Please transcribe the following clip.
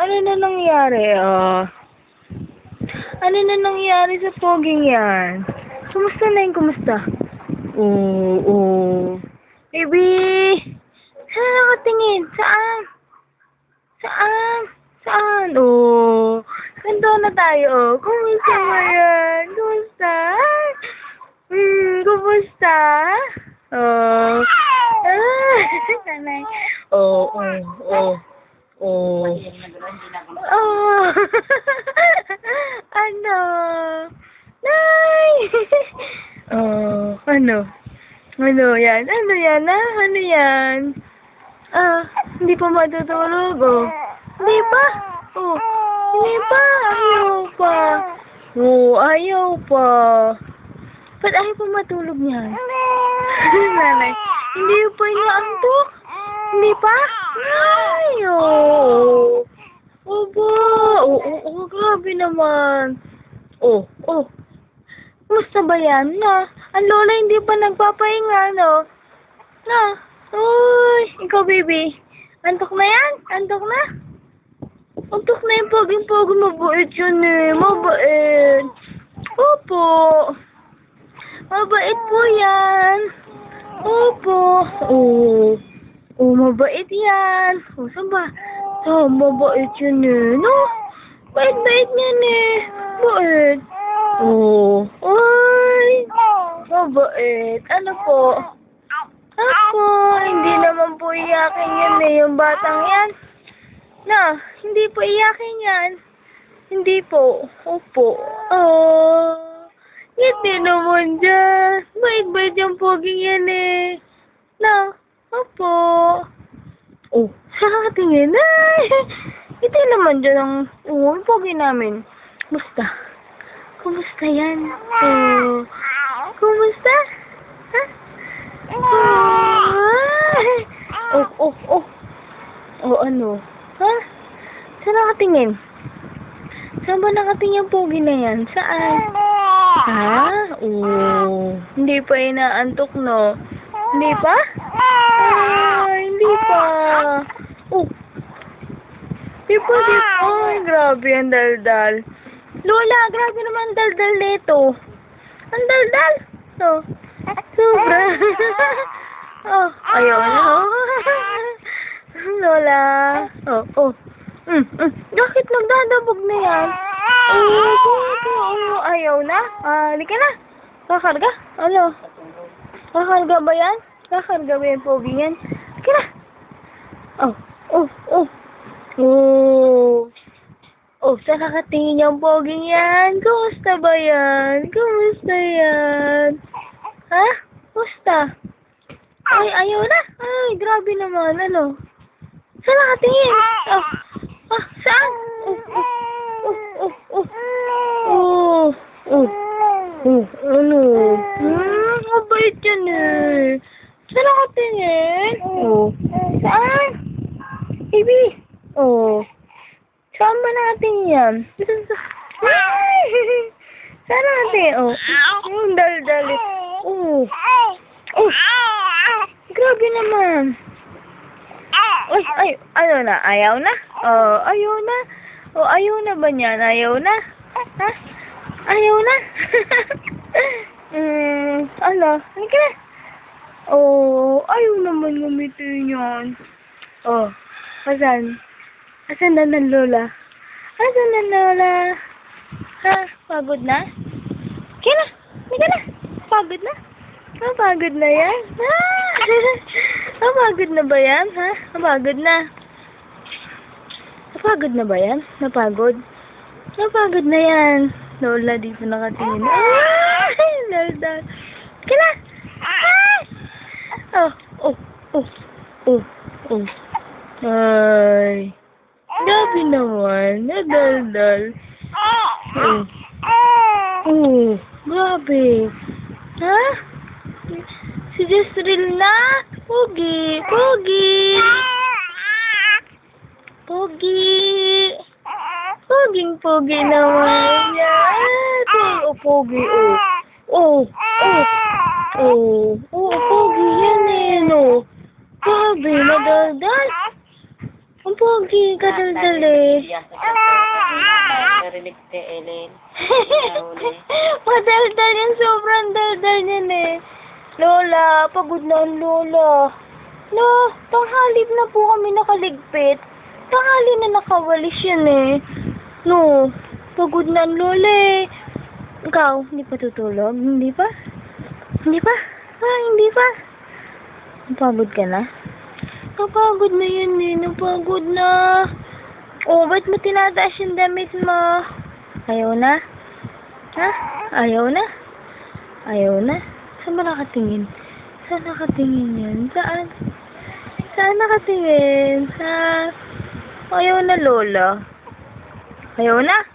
Ano na nangyari? Ano na nangyari sa poging yan? Kumusta na yung kumusta? Oo. Baby! Saan nakatingin? Saan? Saan? Saan? Nandito na tayo. Kumusta mo yan? Kumusta? Kumusta? Nanay. Ano? Nay! Ano? Ano yan? Ano yan, Ano yan? Hindi pa matutulog, Hindi pa? Hindi pa? Ayaw pa. Ayaw pa. Ba't ayaw pa matulog niyan? Nanay, hindi pa inaantok? Hindi pa? Ay, grabe naman. Kumusta ba yan, Ang lola hindi pa nagpapahinga, Uy, ikaw, baby. Antok na yan? Antok na? Antok na yung poging-poging. Mabait yun, Mabait. Opo. Mabait po yan. Opo. Mabait yan. Saan ba? Mabait yun, Bait-bait yan, Bait. Uy. Mabait. Ano po? Ako, hindi naman po iyakin yan, yung batang yan. Hindi po iyakin yan. Hindi po. Opo. Hindi naman dyan. Bait-bait yung poging yan, Opo. Tingin. Hindi naman dyan ang yung pogi namin. Kumusta? Kumusta yan? Kumusta? Ano? Saan nakatingin? Saan ba nakatingin yung pogi na yan? Saan? Hindi pa inaantok, no? Hindi pa? Hindi pa. Di pa. Ay, grabe ang daldal. Lola, grabe naman ang daldal nito. Ang daldal. Sobra. Ayaw na. Lola. Bakit nagdadabog na yan? Ayaw na. Halika na. Kakarga? Ano? Kakarga ba yan? Kakarga ba yan, pogi yan? Halika na. Saan nakatingin yung poging yan? Kumusta ba yan? Kumusta yan? Kumusta? Ay, ayaw na. Ay, grabe naman. Ano? Saan nakatingin? Saan? Ano? Mabait yan, Saan nakatingin? Saan? Baby? Saan ba nakatingin yan? Saan nakatingin? Yung dal-dal. Grabe naman. Ano na? Ayaw na? Ayaw na? Ayaw na ba niyan? Ayaw na? Ayaw na? Ano? Halika na. Ayaw naman gumitin yan. Asan? Asan na ng lola? Asan na lola? Pagod na? Kaya na. Halika na. Pagod na? Pagod na yan? Pagod na ba yan? Pagod na. Napagod na ba yan? Napagod? Napagod na yan. Lola, di pa nakatingin. Lola. Kaya na. Ay. Grabe naman. Nadaldal. Grabe. Si Jezreel na. Pogi. Poging-pogi naman yan. Pogi. Pogi yan, Grabe, madaldal. Ang Pogi, kadaldal eh. Narinig si Ellen. Madaldal yan, sobrang daldal yan eh. Lola, pagod na ang Lola. No, tanghali na po kami nakaligpit. Tanghali na nakawalis yan eh. No, pagod na ang Lola eh. Ikaw, hindi pa tutulog? Hindi pa? Hindi pa? Ah, hindi pa? Napagod ka na? Napagod na yan eh. Napagod na. Oh, ba't mo tinataas yung damit mo? Ayaw na? Ha? Ayaw na? Ayaw na? Saan ba nakatingin? Saan nakatingin yan? Saan? Saan nakatingin? Sa... Ayaw na, Lola. Ayaw na?